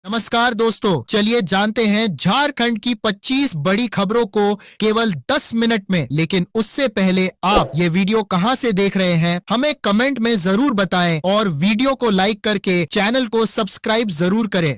नमस्कार दोस्तों, चलिए जानते हैं झारखंड की 25 बड़ी खबरों को केवल 10 मिनट में। लेकिन उससे पहले आप ये वीडियो कहां से देख रहे हैं हमें कमेंट में जरूर बताएं और वीडियो को लाइक करके चैनल को सब्सक्राइब जरूर करें।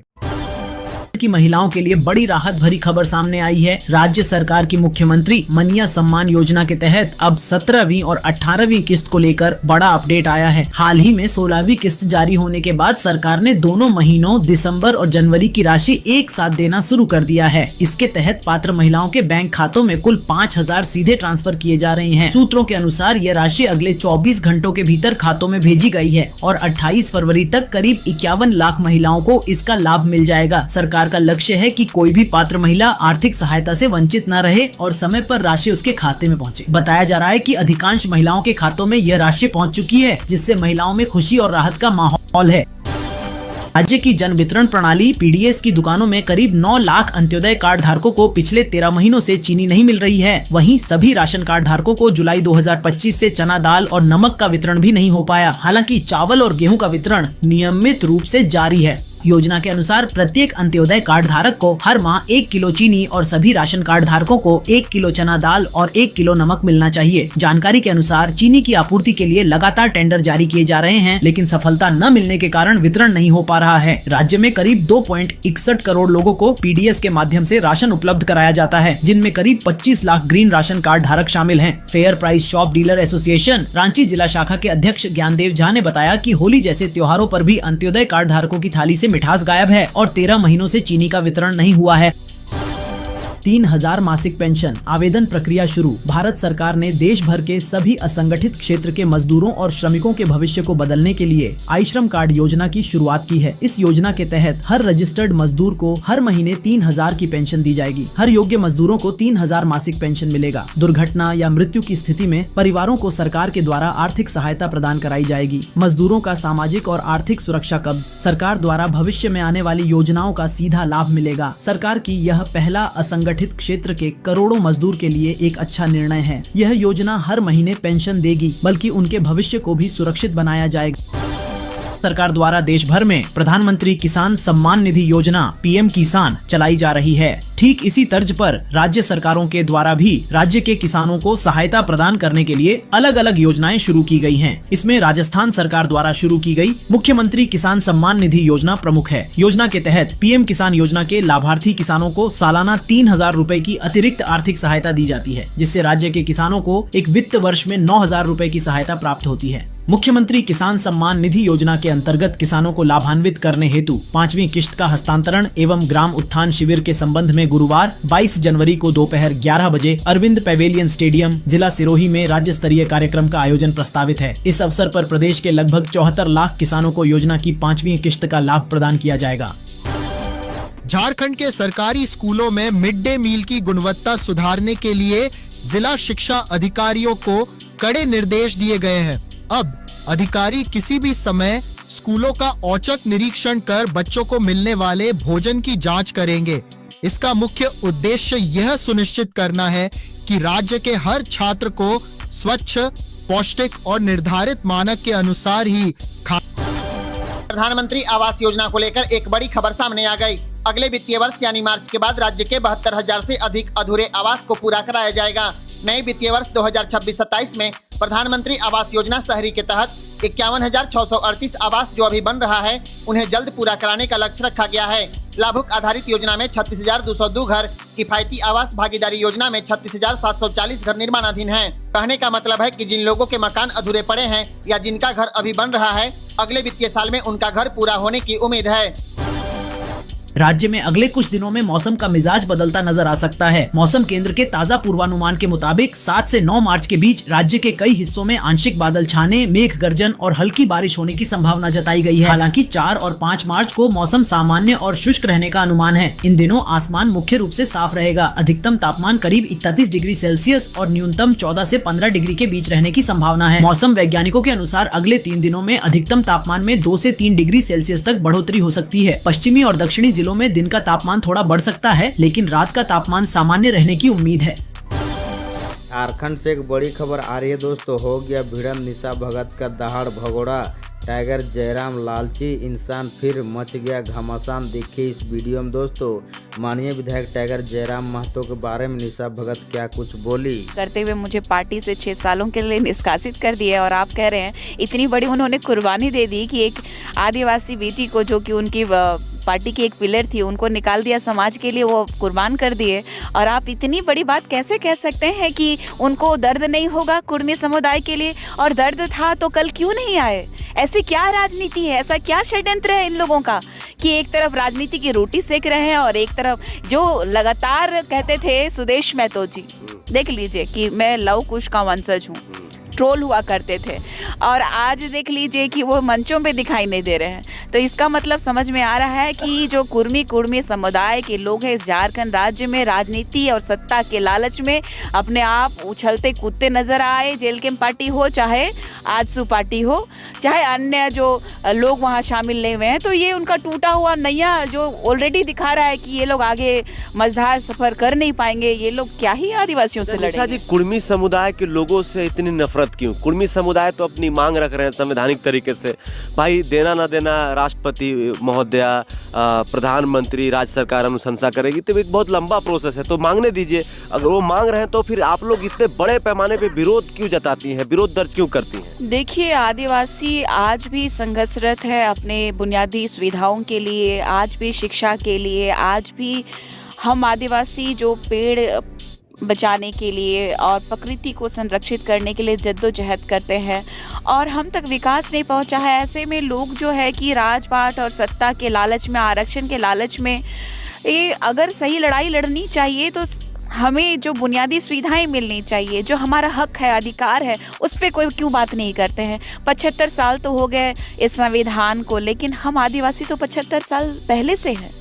की महिलाओं के लिए बड़ी राहत भरी खबर सामने आई है। राज्य सरकार की मुख्यमंत्री मनिया सम्मान योजना के तहत अब 17वीं और 18वीं किस्त को लेकर बड़ा अपडेट आया है। हाल ही में 16वीं किस्त जारी होने के बाद सरकार ने दोनों महीनों दिसंबर और जनवरी की राशि एक साथ देना शुरू कर दिया है। इसके तहत पात्र महिलाओं के बैंक खातों में कुल 5,000 सीधे ट्रांसफर किए जा रहे हैं। सूत्रों के अनुसार यह राशि अगले 24 घंटों के भीतर खातों में भेजी गई है और 28 फरवरी तक करीब 51 लाख महिलाओं को इसका लाभ मिल जाएगा। सरकार का लक्ष्य है कि कोई भी पात्र महिला आर्थिक सहायता से वंचित न रहे और समय पर राशि उसके खाते में पहुंचे। बताया जा रहा है कि अधिकांश महिलाओं के खातों में यह राशि पहुंच चुकी है, जिससे महिलाओं में खुशी और राहत का माहौल है। राज्य की जन वितरण प्रणाली पीडीएस की दुकानों में करीब 9 लाख अंत्योदय कार्ड धारकों को पिछले 13 महीनों से चीनी नहीं मिल रही है। वहीं सभी राशन कार्ड धारकों को जुलाई 2025 से चना दाल और नमक का वितरण भी नहीं हो पाया। हालांकि चावल और गेहूं का वितरण नियमित रूप से जारी है। योजना के अनुसार प्रत्येक अंत्योदय कार्ड धारक को हर माह 1 किलो चीनी और सभी राशन कार्ड धारकों को 1 किलो चना दाल और 1 किलो नमक मिलना चाहिए। जानकारी के अनुसार चीनी की आपूर्ति के लिए लगातार टेंडर जारी किए जा रहे हैं, लेकिन सफलता न मिलने के कारण वितरण नहीं हो पा रहा है। राज्य में करीब 2.61 करोड़ लोगों को पीडीएस के माध्यम से राशन उपलब्ध कराया जाता है, जिनमें करीब 25 लाख ग्रीन राशन कार्ड धारक शामिल हैं। Fair price shop dealer association Ranchi जिला शाखा के अध्यक्ष ज्ञानदेव झा ने बताया कि होली जैसे त्योहारों पर भी अंत्योदय कार्ड धारकों की थाली से मिठास गायब है और 13 महीनों से चीनी का वितरण नहीं हुआ है। 3,000 मासिक पेंशन आवेदन प्रक्रिया शुरू। भारत सरकार ने देश भर के सभी असंगठित क्षेत्र के मजदूरों और श्रमिकों के भविष्य को बदलने के लिए आई श्रम कार्ड योजना की शुरुआत की है। इस योजना के तहत हर रजिस्टर्ड मजदूर को हर महीने 3,000 की पेंशन दी जाएगी। हर योग्य मजदूरों को 3,000 मासिक पेंशन मिलेगा। दुर्घटना या मृत्यु की स्थिति में परिवारों को सरकार के द्वारा आर्थिक सहायता प्रदान कराई जाएगी। मजदूरों का सामाजिक और आर्थिक सुरक्षा कब्ज सरकार द्वारा भविष्य में आने वाली योजनाओं का सीधा लाभ मिलेगा। सरकार की यह पहला असंगठित क्षेत्र के करोड़ों मजदूर के लिए एक अच्छा निर्णय है। यह योजना हर महीने पेंशन देगी, बल्कि उनके भविष्य को भी सुरक्षित बनाया जाएगा। सरकार द्वारा देश भर में प्रधानमंत्री किसान सम्मान निधि योजना पीएम किसान चलाई जा रही है। ठीक इसी तर्ज पर राज्य सरकारों के द्वारा भी राज्य के किसानों को सहायता प्रदान करने के लिए अलग अलग योजनाएं शुरू की गई हैं। इसमें राजस्थान सरकार द्वारा शुरू की गई मुख्यमंत्री किसान सम्मान निधि योजना प्रमुख है। योजना के तहत पीएम किसान योजना के लाभार्थी किसानों को सालाना 3,000 रूपए की अतिरिक्त आर्थिक सहायता दी जाती है, जिससे राज्य के किसानों को एक वित्त वर्ष में 9,000 रूपए की सहायता प्राप्त होती है। मुख्यमंत्री किसान सम्मान निधि योजना के अंतर्गत किसानों को लाभान्वित करने हेतु 5वीं किश्त का हस्तांतरण एवं ग्राम उत्थान शिविर के संबंध में गुरुवार 22 जनवरी को दोपहर 11 बजे अरविंद पैवेलियन स्टेडियम जिला सिरोही में राज्य स्तरीय कार्यक्रम का आयोजन प्रस्तावित है। इस अवसर पर प्रदेश के लगभग 74 लाख किसानों को योजना की 5वीं किश्त का लाभ प्रदान किया जाएगा। झारखंड के सरकारी स्कूलों में मिड डे मील की गुणवत्ता सुधारने के लिए जिला शिक्षा अधिकारियों को कड़े निर्देश दिए गए हैं। अब अधिकारी किसी भी समय स्कूलों का औचक निरीक्षण कर बच्चों को मिलने वाले भोजन की जांच करेंगे। इसका मुख्य उद्देश्य यह सुनिश्चित करना है कि राज्य के हर छात्र को स्वच्छ, पौष्टिक और निर्धारित मानक के अनुसार ही प्रधानमंत्री आवास योजना को लेकर एक बड़ी खबर सामने आ गई। अगले वित्तीय वर्ष यानी मार्च के बाद राज्य के 72,000 से अधिक अधूरे आवास को पूरा कराया जाएगा। नए वित्तीय वर्ष 2026-27 में प्रधानमंत्री आवास योजना शहरी के तहत 51,638 आवास जो अभी बन रहा है, उन्हें जल्द पूरा कराने का लक्ष्य रखा गया है। लाभुक आधारित योजना में 36,202 घर, किफायती आवास भागीदारी योजना में 36,740 घर निर्माणाधीन हैं। कहने का मतलब है कि जिन लोगों के मकान अधूरे पड़े हैं या जिनका घर अभी बन रहा है, अगले वित्तीय साल में उनका घर पूरा होने की उम्मीद है। राज्य में अगले कुछ दिनों में मौसम का मिजाज बदलता नजर आ सकता है। मौसम केंद्र के ताजा पूर्वानुमान के मुताबिक 7 से 9 मार्च के बीच राज्य के कई हिस्सों में आंशिक बादल छाने, मेघ गर्जन और हल्की बारिश होने की संभावना जताई गई है। हालांकि 4 और 5 मार्च को मौसम सामान्य और शुष्क रहने का अनुमान है। इन दिनों आसमान मुख्य रूप से साफ रहेगा। अधिकतम तापमान करीब 31 डिग्री सेल्सियस और न्यूनतम 14 से 15 डिग्री के बीच रहने की संभावना है। मौसम वैज्ञानिकों के अनुसार अगले 3 दिनों में अधिकतम तापमान में 2 से 3 डिग्री सेल्सियस तक बढ़ोतरी हो सकती है। पश्चिमी और दक्षिणी जिलों में दिन का तापमान थोड़ा बढ़ सकता है, लेकिन रात का तापमान सामान्य रहने की उम्मीद है। झारखंड से एक बड़ी खबर आ रही है दोस्तों। हो गया भिड़न निशा भगत का दहाड़ भगोड़ा। टाइगर जयराम लालची इंसान, फिर मच गया घमासान। देखिए इस वीडियो में दोस्तों माननीय विधायक टाइगर जयराम महतो के बारे में निशा भगत क्या कुछ बोली। करते हुए मुझे पार्टी से 6 सालों के लिए निष्कासित कर दिया और आप कह रहे हैं इतनी बड़ी उन्होंने कुर्बानी दे दी कि एक आदिवासी बेटी को, जो कि उनकी पार्टी की एक पिलर थी, उनको निकाल दिया समाज के लिए, वो कुर्बान कर दिए। और आप इतनी बड़ी बात कैसे कह सकते हैं कि उनको दर्द नहीं होगा कुर्मी समुदाय के लिए? और दर्द था तो कल क्यों नहीं आए? ऐसी क्या राजनीति है, ऐसा क्या षड्यंत्र है इन लोगों का कि एक तरफ राजनीति की रोटी सेक रहे हैं और एक तरफ जो लगातार कहते थे सुदेश महतो जी, देख लीजिए कि मैं लव कुश का वंशज हूँ, ट्रोल हुआ करते थे, और आज देख लीजिए कि वो मंचों पे दिखाई नहीं दे रहे हैं। तो इसका मतलब समझ में आ रहा है कि जो कुर्मी समुदाय के लोग हैं इस झारखंड राज्य में राजनीति और सत्ता के लालच में अपने आप उछलते कूदते नजर आए। जेल कैंप पार्टी हो, चाहे आजसू पार्टी हो, चाहे अन्य जो लोग वहाँ शामिल नहीं हुए हैं, तो ये उनका टूटा हुआ नैया जो ऑलरेडी दिखा रहा है कि ये लोग आगे मझधार सफर कर नहीं पाएंगे। ये लोग क्या ही आदिवासियों से लड़ेंगे। कुर्मी समुदाय के लोगों से इतनी नफरत क्यों? कुर्मी समुदाय तो अपनी मांग रख रहे हैं संवैधानिक तरीके से, भाई देना ना देना राष्ट्रपति महोदया, प्रधानमंत्री, राज्य सरकार अनुशंसा करेगी, तो एक बहुत लंबा प्रोसेस है, तो मांगने दीजिए। अगर वो मांग रहे हैं तो फिर आप लोग इतने बड़े पैमाने पे विरोध क्यों जताती हैं, विरोध दर्ज क्यों करती हैं? देखिए, आदिवासी आज भी संघर्षरत है अपने बुनियादी सुविधाओं के लिए, आज भी शिक्षा के लिए, आज भी हम आदिवासी जो पेड़ बचाने के लिए और प्रकृति को संरक्षित करने के लिए जद्दोजहद करते हैं और हम तक विकास नहीं पहुंचा है। ऐसे में लोग जो है कि राजपाट और सत्ता के लालच में, आरक्षण के लालच में, ये अगर सही लड़ाई लड़नी चाहिए तो हमें जो बुनियादी सुविधाएं मिलनी चाहिए, जो हमारा हक है, अधिकार है, उस पर कोई क्यों बात नहीं करते हैं। 75 साल तो हो गए इस संविधान को, लेकिन हम आदिवासी तो 75 साल पहले से हैं।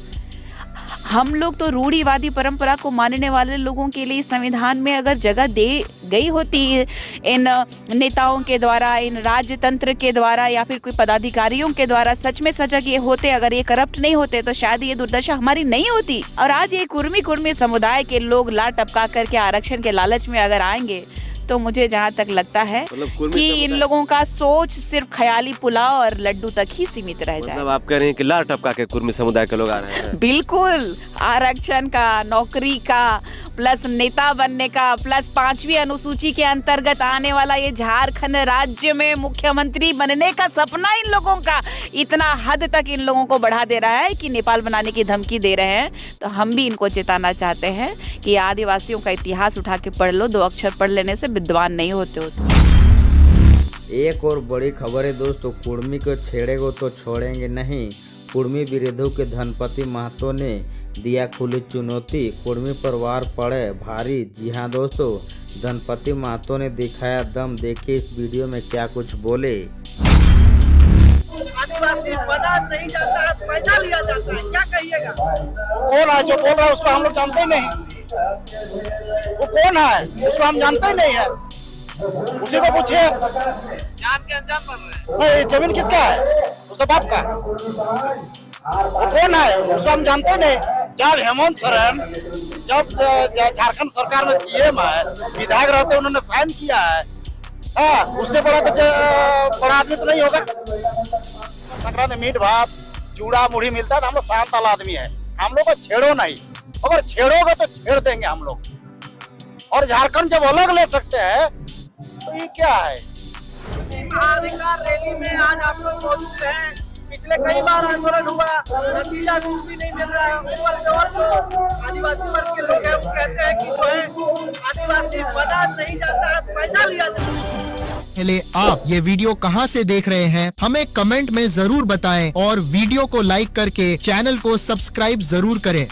हम लोग तो रूढ़िवादी परंपरा को मानने वाले लोगों के लिए संविधान में अगर जगह दे गई होती इन नेताओं के द्वारा, इन राजतंत्र के द्वारा या फिर कोई पदाधिकारियों के द्वारा सच में सजग ये होते, अगर ये करप्ट नहीं होते, तो शायद ये दुर्दशा हमारी नहीं होती। और आज ये कुर्मी समुदाय के लोग लात टपका करके आरक्षण के लालच में अगर आएंगे तो मुझे जहाँ तक लगता है कि इन लोगों का सोच सिर्फ ख्याली पुलाव और लड्डू तक ही सीमित रह जाए। मतलब आप कह रहे हैं कि लार टपका के कुर्मी समुदाय के लोग आ रहे हैं? बिल्कुल, आरक्षण का, नौकरी का, प्लस नेता बनने का, प्लस 5वीं अनुसूची के अंतर्गत आने वाला ये झारखंड राज्य में मुख्यमंत्री बनने का सपना इन लोगों का इतना हद तक इन लोगों को बढ़ा दे रहा है कि नेपाल बनाने की धमकी दे रहे हैं। तो हम भी इनको चेताना चाहते हैं कि आदिवासियों का इतिहास उठा के पढ़ लो, 2 अक्षर पढ़ लेने से विद्वान नहीं होते हो। एक और बड़ी खबर है दोस्तों, कुर्मी को छेड़ेगो तो छोड़ेंगे नहीं। कुर्मी विरोधियों के धनपति महतो ने दिया खुली चुनौती, कुर्मी परिवार पड़े भारी। जी हाँ दोस्तों, धनपति महतो ने दिखाया दम। देखिए इस वीडियो में क्या कुछ बोले। आदिवासी बना नहीं जाता है, पैदा लिया जाता है, क्या कहिएगा? कौन है जो बोल रहा है उसको हम लोग जानते ही नहीं। वो कौन है उसको हम जानते ही नहीं है, उसी को पूछिए। जान के अंजाम पर रहे हैं। जमीन किसका है? उसका बाप का। वो कौन है उसको हम जानते ही नहीं। जब हेमंत सोरेन जब झारखंड सरकार में सीएम है, विधायक रहते उन्होंने साइन किया है, हाँ, उससे बड़ा तो बड़ा आदमी तो नहीं होगा। संक्रांति मीट भात चूड़ा मुढ़ी मिलता है तो हम लोग शांत वाला आदमी है, हम लोग को छेड़ो नहीं। अगर छेड़ोगे तो छेड़ देंगे हम लोग। और झारखंड जब अलग ले सकते हैं तो ये क्या है? अधिकार रैली में आज आप लोग मौजूद हैं। पिछले कई बार आंदोलन हुआ, नतीजा कुछ भी नहीं मिल रहा है। ऊपर से और जो आदिवासी वर्ग के लोग हैं वो कहते हैं कि जो है आदिवासी बना नहीं जाता है, पैदा लिया जाता है। पहले आप ये वीडियो कहां से देख रहे हैं हमें कमेंट में जरूर बताएं और वीडियो को लाइक करके चैनल को सब्सक्राइब जरूर करें।